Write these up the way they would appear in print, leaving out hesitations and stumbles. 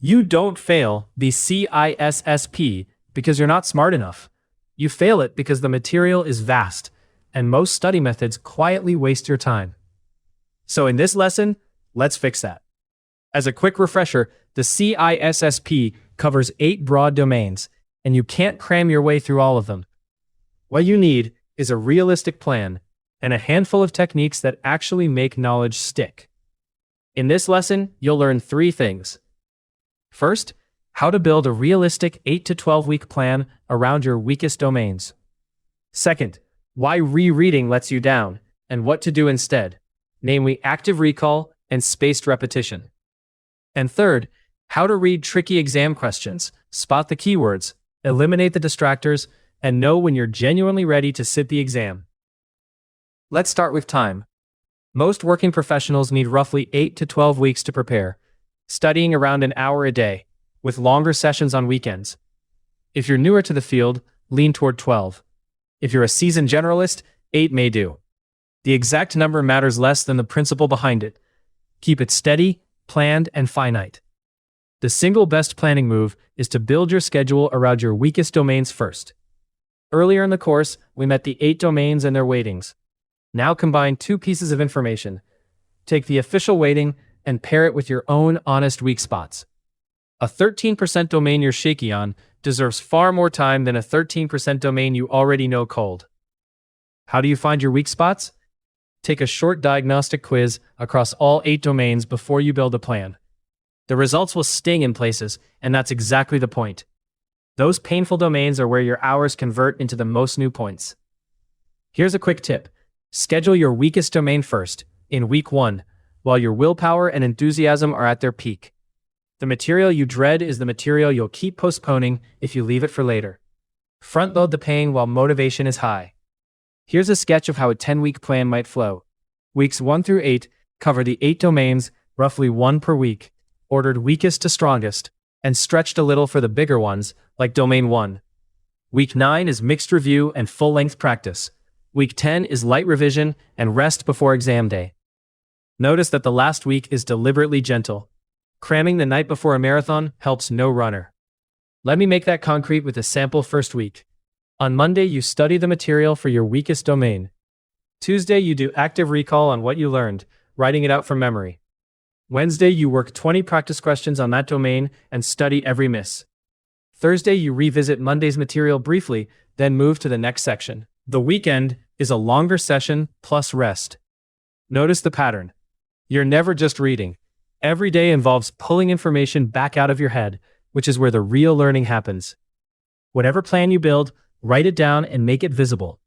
You don't fail the CISSP because you're not smart enough. You fail it because the material is vast, and most study methods quietly waste your time. So in this lesson, let's fix that. As a quick refresher, the CISSP covers 8 broad domains, and you can't cram your way through all of them. What you need is a realistic plan and a handful of techniques that actually make knowledge stick. In this lesson, you'll learn 3 things. First, how to build a realistic 8 to 12 week plan around your weakest domains. Second, why rereading lets you down and what to do instead, namely active recall and spaced repetition. And third, how to read tricky exam questions, spot the keywords, eliminate the distractors, and know when you're genuinely ready to sit the exam. Let's start with time. Most working professionals need roughly 8 to 12 weeks to prepare, studying around an hour a day, with longer sessions on weekends. If you're newer to the field, lean toward 12. If you're a seasoned generalist, 8 may do. The exact number matters less than the principle behind it. Keep it steady, planned, and finite. The single best planning move is to build your schedule around your weakest domains first. Earlier in the course, we met the 8 domains and their weightings. Now combine 2 pieces of information. Take the official weighting and pair it with your own honest weak spots. A 13% domain you're shaky on deserves far more time than a 13% domain you already know cold. How do you find your weak spots? Take a short diagnostic quiz across all 8 domains before you build a plan. The results will sting in places, and that's exactly the point. Those painful domains are where your hours convert into the most new points. Here's a quick tip. Schedule your weakest domain first, in week 1, while your willpower and enthusiasm are at their peak. The material you dread is the material you'll keep postponing if you leave it for later. Front-load the pain while motivation is high. Here's a sketch of how a 10-week plan might flow. Weeks 1 through 8 cover the 8 domains, roughly 1 per week, ordered weakest to strongest, and stretched a little for the bigger ones, like Domain 1. Week 9 is mixed review and full-length practice. Week 10 is light revision and rest before exam day. Notice that the last week is deliberately gentle. Cramming the night before a marathon helps no runner. Let me make that concrete with a sample first week. On Monday, you study the material for your weakest domain. Tuesday, you do active recall on what you learned, writing it out from memory. Wednesday, you work 20 practice questions on that domain and study every miss. Thursday, you revisit Monday's material briefly, then move to the next section. The weekend is a longer session plus rest. Notice the pattern. You're never just reading. Every day involves pulling information back out of your head, which is where the real learning happens. Whatever plan you build, write it down and make it visible.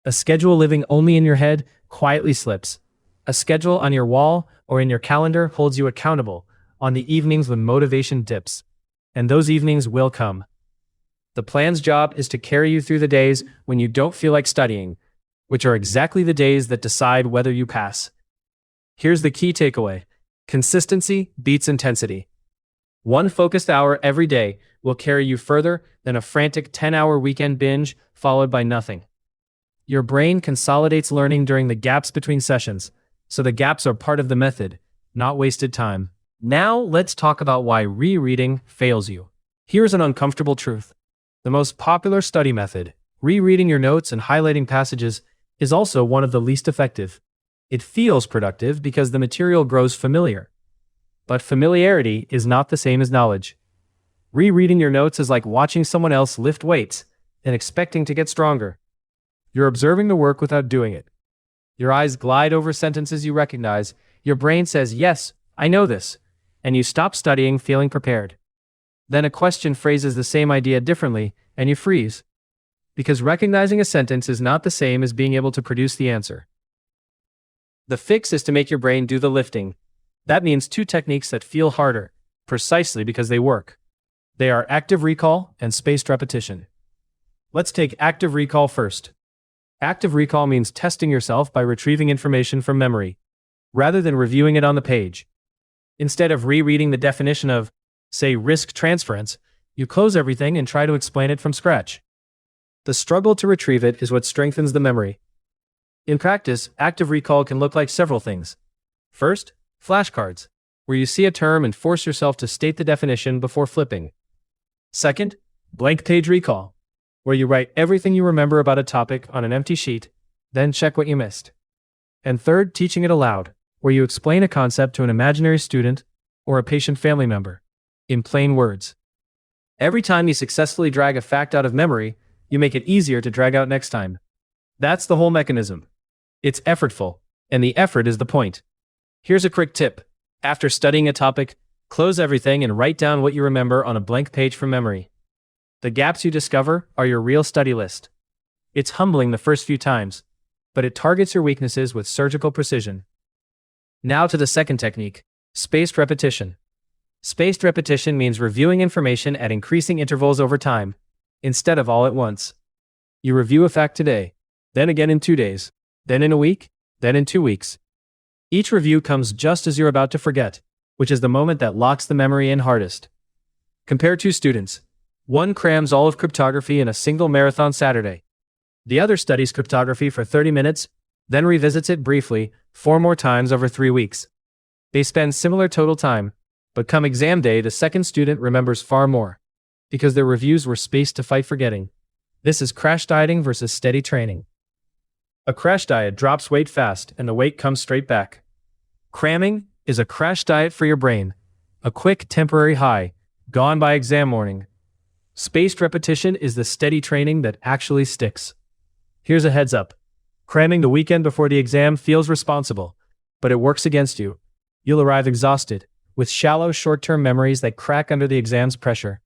A schedule living only in your head quietly slips. A schedule on your wall or in your calendar holds you accountable on the evenings when motivation dips. And those evenings will come. The plan's job is to carry you through the days when you don't feel like studying, which are exactly the days that decide whether you pass. Here's the key takeaway. Consistency beats intensity. 1 focused hour every day will carry you further than a frantic 10-hour weekend binge followed by nothing. Your brain consolidates learning during the gaps between sessions, so the gaps are part of the method, not wasted time. Now let's talk about why rereading fails you. Here's an uncomfortable truth. The most popular study method, rereading your notes and highlighting passages, is also one of the least effective. It feels productive because the material grows familiar. But familiarity is not the same as knowledge. Rereading your notes is like watching someone else lift weights and expecting to get stronger. You're observing the work without doing it. Your eyes glide over sentences you recognize, your brain says, "Yes, I know this," and you stop studying feeling prepared. Then a question phrases the same idea differently, and you freeze. Because recognizing a sentence is not the same as being able to produce the answer. The fix is to make your brain do the lifting. That means 2 techniques that feel harder, precisely because they work. They are active recall and spaced repetition. Let's take active recall first. Active recall means testing yourself by retrieving information from memory, rather than reviewing it on the page. Instead of rereading the definition of, say, risk transference, you close everything and try to explain it from scratch. The struggle to retrieve it is what strengthens the memory. In practice, active recall can look like several things. First, flashcards. where you see a term and force yourself to state the definition before flipping. Second, blank page recall, where you write everything you remember about a topic on an empty sheet, then check what you missed. And third, teaching it aloud, where you explain a concept to an imaginary student or a patient family member, in plain words. Every time you successfully drag a fact out of memory, you make it easier to drag out next time. That's the whole mechanism. It's effortful, and the effort is the point. Here's a quick tip. After studying a topic, close everything and write down what you remember on a blank page from memory. The gaps you discover are your real study list. It's humbling the first few times, but it targets your weaknesses with surgical precision. Now to the second technique, spaced repetition. Spaced repetition means reviewing information at increasing intervals over time, instead of all at once. You review a fact today, then again in 2 days, then in a week, then in 2 weeks. Each review comes just as you're about to forget, which is the moment that locks the memory in hardest. Compare two students. One crams all of cryptography in a single marathon Saturday. The other studies cryptography for 30 minutes, then revisits it briefly 4 more times over 3 weeks. They spend similar total time, but come exam day, the second student remembers far more, because their reviews were spaced to fight forgetting. This is crash dieting versus steady training. A crash diet drops weight fast and the weight comes straight back. Cramming is a crash diet for your brain, a quick temporary high, gone by exam morning. Spaced repetition is the steady training that actually sticks. Here's a heads up. Cramming the weekend before the exam feels responsible, but it works against you. You'll arrive exhausted, with shallow short-term memories that crack under the exam's pressure.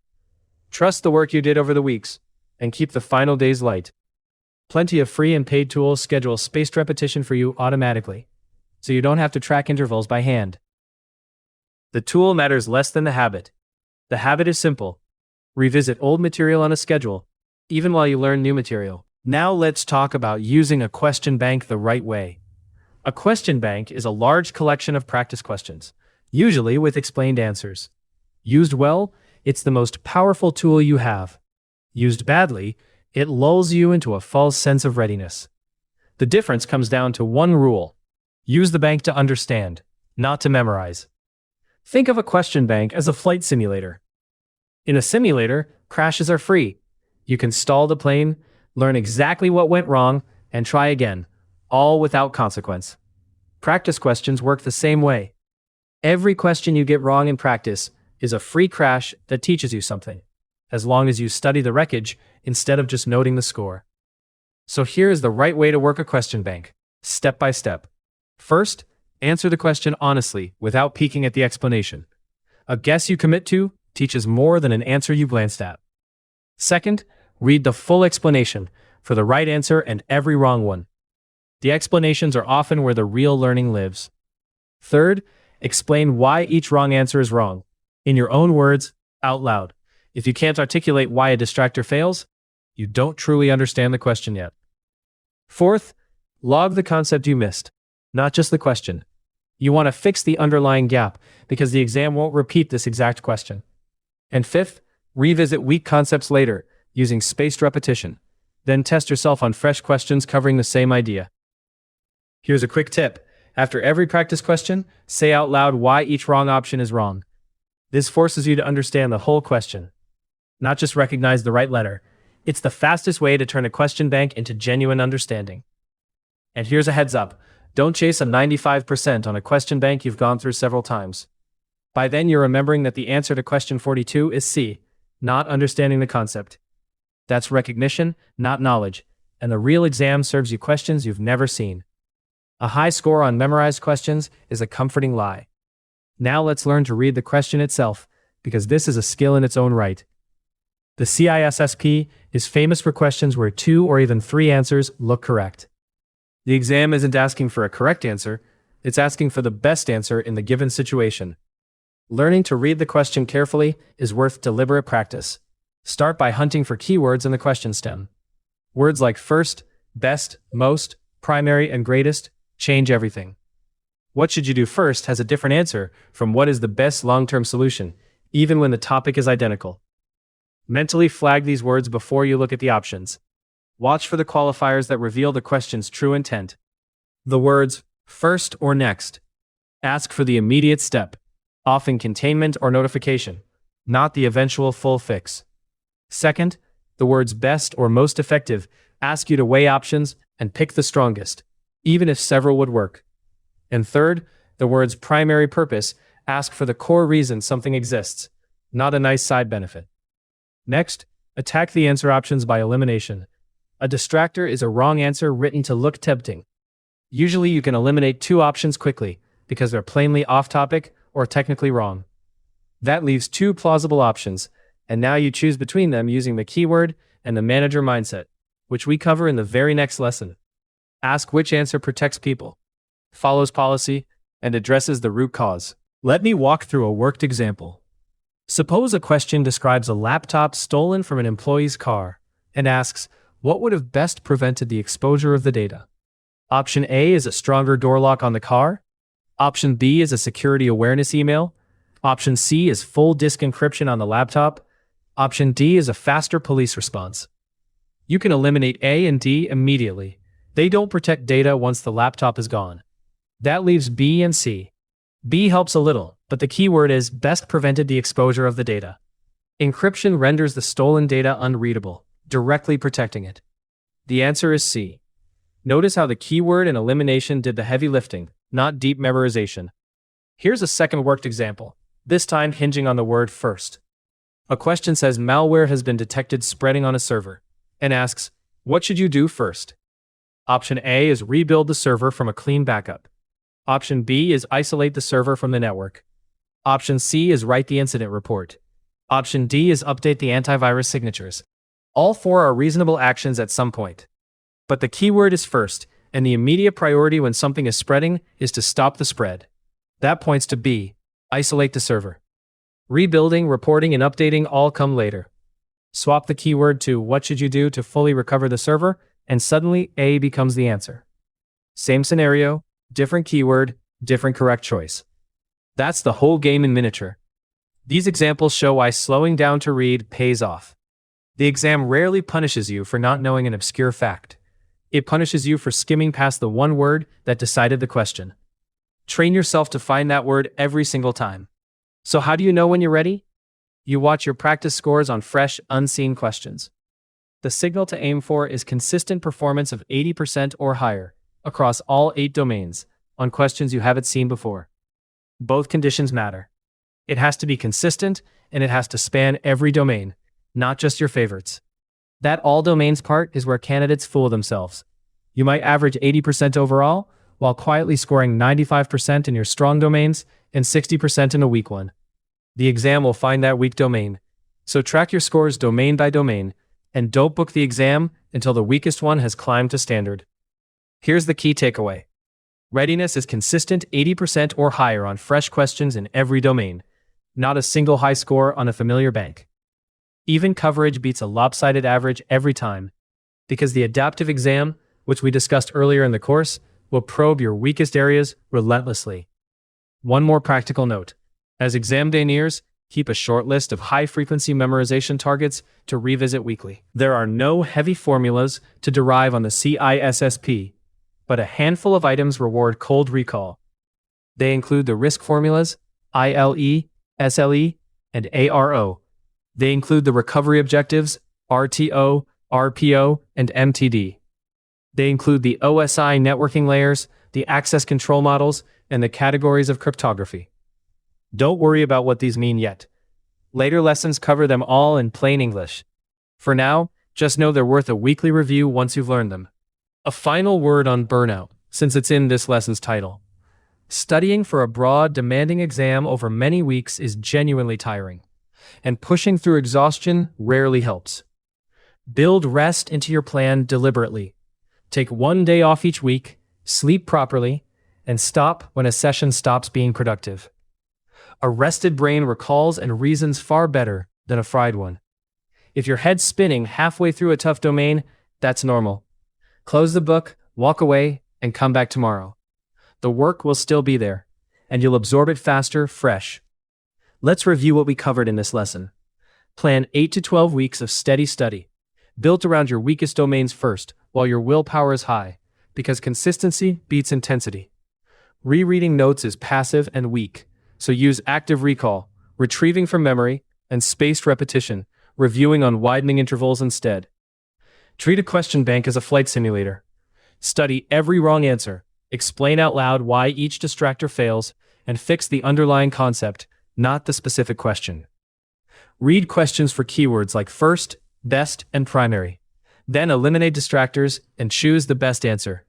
Trust the work you did over the weeks, and keep the final days light. Plenty of free and paid tools schedule spaced repetition for you automatically, so you don't have to track intervals by hand. The tool matters less than the habit. The habit is simple. Revisit old material on a schedule, even while you learn new material. Now let's talk about using a question bank the right way. A question bank is a large collection of practice questions, usually with explained answers. Used well, it's the most powerful tool you have. Used badly, it lulls you into a false sense of readiness. The difference comes down to one rule. Use the bank to understand, not to memorize. Think of a question bank as a flight simulator. In a simulator, crashes are free. You can stall the plane, learn exactly what went wrong, and try again, all without consequence. Practice questions work the same way. Every question you get wrong in practice is a free crash that teaches you something, as long as you study the wreckage instead of just noting the score. So here is the right way to work a question bank, step by step. First, answer the question honestly without peeking at the explanation. A guess you commit to teaches more than an answer you glanced at. Second, read the full explanation for the right answer and every wrong one. The explanations are often where the real learning lives. Third, explain why each wrong answer is wrong, in your own words, out loud. If you can't articulate why a distractor fails, you don't truly understand the question yet. Fourth, log the concept you missed, not just the question. You want to fix the underlying gap because the exam won't repeat this exact question. And fifth, revisit weak concepts later using spaced repetition. Then test yourself on fresh questions covering the same idea. Here's a quick tip. After every practice question, say out loud why each wrong option is wrong. This forces you to understand the whole question, not just recognize the right letter. It's the fastest way to turn a question bank into genuine understanding. And here's a heads up. Don't chase a 95% on a question bank you've gone through several times. By then you're remembering that the answer to question 42 is C, not understanding the concept. That's recognition, not knowledge, and the real exam serves you questions you've never seen. A high score on memorized questions is a comforting lie. Now let's learn to read the question itself, because this is a skill in its own right. The CISSP is famous for questions where 2 or even 3 answers look correct. The exam isn't asking for a correct answer, it's asking for the best answer in the given situation. Learning to read the question carefully is worth deliberate practice. Start by hunting for keywords in the question stem. Words like first, best, most, primary, and greatest change everything. What should you do first has a different answer from what is the best long-term solution, even when the topic is identical. Mentally flag these words before you look at the options. Watch for the qualifiers that reveal the question's true intent. The words first or next. Ask for the immediate step. often containment or notification, not the eventual full fix. Second, the words best or most effective ask you to weigh options and pick the strongest, even if several would work. And third, the words primary purpose ask for the core reason something exists, not a nice side benefit. Next, attack the answer options by elimination. A distractor is a wrong answer written to look tempting. Usually you can eliminate two options quickly because they're plainly off-topic or technically wrong. That leaves two plausible options, and now you choose between them using the keyword and the manager mindset, which we cover in the very next lesson. Ask which answer protects people, follows policy, and addresses the root cause. Let me walk through a worked example. Suppose a question describes a laptop stolen from an employee's car and asks, what would have best prevented the exposure of the data? Option A is a stronger door lock on the car. Option B is a security awareness email. Option C is full disk encryption on the laptop. Option D is a faster police response. You can eliminate A and D immediately. They don't protect data once the laptop is gone. That leaves B and C. B helps a little, but the keyword is best prevented the exposure of the data. Encryption renders the stolen data unreadable, directly protecting it. The answer is C. Notice how the keyword and elimination did the heavy lifting, not deep memorization. Here's a second worked example, this time hinging on the word first. A question says malware has been detected spreading on a server, and asks, what should you do first? Option A is rebuild the server from a clean backup. Option B is isolate the server from the network. Option C is write the incident report. Option D is update the antivirus signatures. All four are reasonable actions at some point. But the keyword is first, and the immediate priority when something is spreading is to stop the spread. That points to B, isolate the server. Rebuilding, reporting, and updating all come later. Swap the keyword to what should you do to fully recover the server, and suddenly A becomes the answer. Same scenario, different keyword, different correct choice. That's the whole game in miniature. These examples show why slowing down to read pays off. The exam rarely punishes you for not knowing an obscure fact. It punishes you for skimming past the one word that decided the question. Train yourself to find that word every single time. So how do you know when you're ready? You watch your practice scores on fresh, unseen questions. The signal to aim for is consistent performance of 80% or higher across all 8 domains on questions you haven't seen before. Both conditions matter. It has to be consistent, and it has to span every domain, not just your favorites. That all domains part is where candidates fool themselves. You might average 80% overall, while quietly scoring 95% in your strong domains and 60% in a weak one. The exam will find that weak domain. So track your scores domain by domain, and don't book the exam until the weakest one has climbed to standard. Here's the key takeaway. Readiness is consistent 80% or higher on fresh questions in every domain, not a single high score on a familiar bank. Even coverage beats a lopsided average every time, because the adaptive exam, which we discussed earlier in the course, will probe your weakest areas relentlessly. One more practical note. As exam day nears, keep a short list of high-frequency memorization targets to revisit weekly. There are no heavy formulas to derive on the CISSP, but a handful of items reward cold recall. They include the risk formulas, ILE, SLE, and ARO. They include the recovery objectives, RTO, RPO, and MTD. They include the OSI networking layers, the access control models, and the categories of cryptography. Don't worry about what these mean yet. Later lessons cover them all in plain English. For now, just know they're worth a weekly review once you've learned them. A final word on burnout, since it's in this lesson's title. Studying for a broad, demanding exam over many weeks is genuinely tiring, and pushing through exhaustion rarely helps. Build rest into your plan deliberately. Take one day off each week, sleep properly, and stop when a session stops being productive. A rested brain recalls and reasons far better than a fried one. If your head's spinning halfway through a tough domain, that's normal. Close the book, walk away, and come back tomorrow. The work will still be there, and you'll absorb it faster, fresh. Let's review what we covered in this lesson. Plan 8 to 12 weeks of steady study, built around your weakest domains first, while your willpower is high, because consistency beats intensity. Rereading notes is passive and weak, So use active recall, retrieving from memory, and spaced repetition, reviewing on widening intervals instead. Treat a question bank as a flight simulator. Study every wrong answer, explain out loud why each distractor fails, and fix the underlying concept, not the specific question. Read questions for keywords like first, best, and primary. Then eliminate distractors and choose the best answer.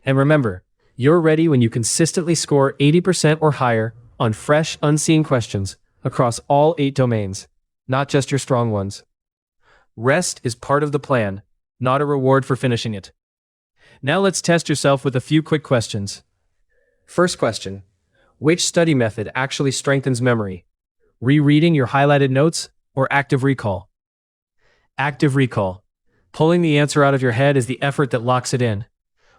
And remember, you're ready when you consistently score 80% or higher on fresh, unseen questions across all 8 domains, not just your strong ones. Rest is part of the plan, not a reward for finishing it. Now let's test yourself with a few quick questions. First question: which study method actually strengthens memory? Rereading your highlighted notes or active recall? Active recall. Pulling the answer out of your head is the effort that locks it in.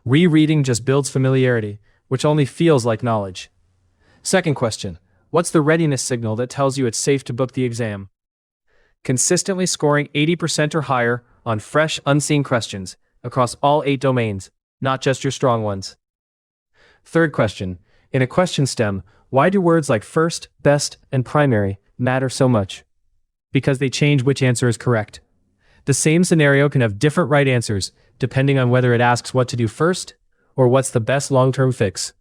Rereading just builds familiarity, which only feels like knowledge. Second question: what's the readiness signal that tells you it's safe to book the exam? Consistently scoring 80% or higher on fresh, unseen questions across all 8 domains, not just your strong ones. Third question: in a question stem, why do words like first, best, and primary matter so much? Because they change which answer is correct. The same scenario can have different right answers depending on whether it asks what to do first or what's the best long-term fix.